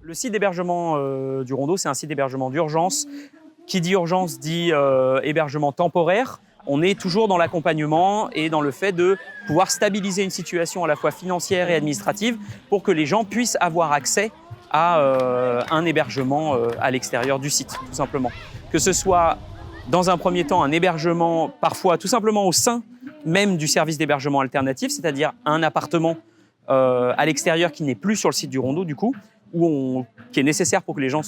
Le site d'hébergement du Rondeau, c'est un site d'hébergement d'urgence. Qui dit urgence dit hébergement temporaire. On est toujours dans l'accompagnement et dans le fait de pouvoir stabiliser une situation à la fois financière et administrative pour que les gens puissent avoir accès à un hébergement à l'extérieur du site, tout simplement. Que ce soit dans un premier temps un hébergement parfois tout simplement au sein même du service d'hébergement alternatif, c'est-à-dire un appartement à l'extérieur qui n'est plus sur le site du Rondeau du coup, qui est nécessaire pour que les gens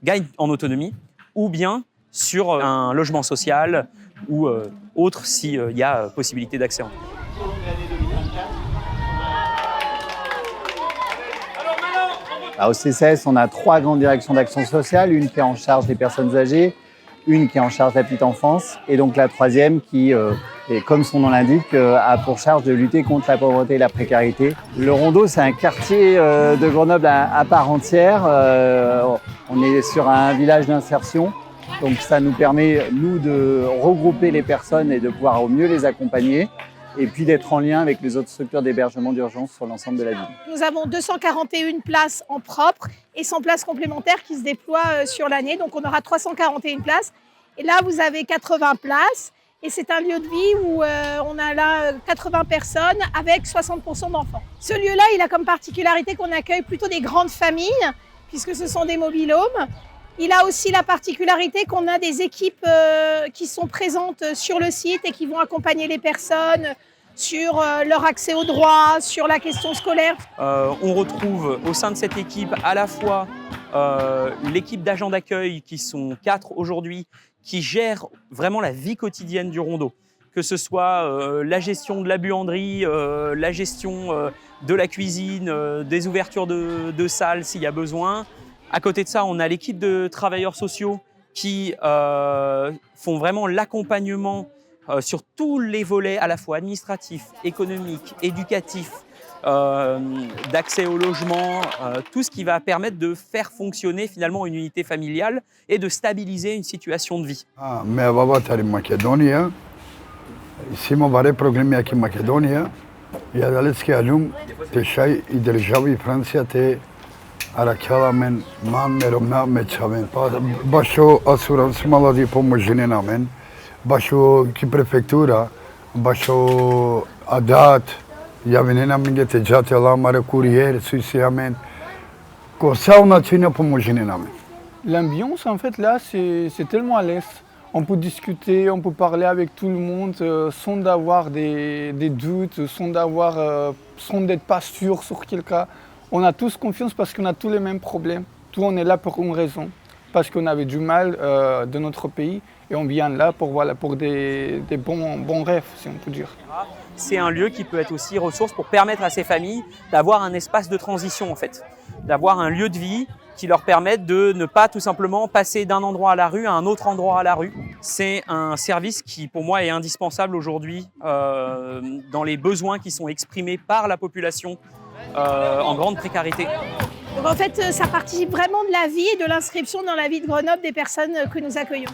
gagnent en autonomie, ou bien sur un logement social ou autre s'il y a possibilité d'accès. Au CCAS, on a 3 grandes directions d'action sociale, une qui est en charge des personnes âgées, une qui est en charge de la petite enfance, et donc la 3e qui, comme son nom l'indique, a pour charge de lutter contre la pauvreté et la précarité. Le Rondeau, c'est un quartier de Grenoble à part entière. On est sur un village d'insertion, donc ça nous permet, nous, de regrouper les personnes et de pouvoir au mieux les accompagner, et puis d'être en lien avec les autres structures d'hébergement d'urgence sur l'ensemble de la ville. Nous avons 241 places en propre et 100 places complémentaires qui se déploient sur l'année. Donc on aura 341 places. Et là, vous avez 80 places. Et c'est un lieu de vie où on a là 80 personnes avec 60% d'enfants. Ce lieu-là, il a comme particularité qu'on accueille plutôt des grandes familles, puisque ce sont des mobil-homes. Il a aussi la particularité qu'on a des équipes qui sont présentes sur le site et qui vont accompagner les personnes sur leur accès aux droits, sur la question scolaire. On retrouve au sein de cette équipe à la fois l'équipe d'agents d'accueil qui sont 4 aujourd'hui, qui gèrent vraiment la vie quotidienne du Rondeau, que ce soit la gestion de la buanderie, la gestion de la cuisine, des ouvertures de salles s'il y a besoin. À côté de ça, on a l'équipe de travailleurs sociaux qui font vraiment l'accompagnement sur tous les volets à la fois administratifs, économiques, éducatifs, d'accès au logement, tout ce qui va permettre de faire fonctionner finalement une unité familiale et de stabiliser une situation de vie. Mevava Makedonia, Simo Vare Programme aqui Makedonia, e ales que alum te shai e državi Francija te Arakalamen man meromna mechaven. Baixo assurance maladie pomogene namen, baixo que prefeitura, baixo adat. L'ambiance, en fait, là, c'est tellement à l'aise. On peut discuter, on peut parler avec tout le monde sans d'avoir des doutes, sans d'être pas sûr sur quelqu'un. On a tous confiance parce qu'on a tous les mêmes problèmes. Tout on est là pour une raison, parce qu'on avait du mal de notre pays et on vient là pour des bons rêves, si on peut dire. C'est un lieu qui peut être aussi ressource pour permettre à ces familles d'avoir un espace de transition en fait, d'avoir un lieu de vie qui leur permette de ne pas tout simplement passer d'un endroit à la rue à un autre endroit à la rue. C'est un service qui pour moi est indispensable aujourd'hui dans les besoins qui sont exprimés par la population en grande précarité. Donc en fait, ça participe vraiment de la vie et de l'inscription dans la vie de Grenoble des personnes que nous accueillons.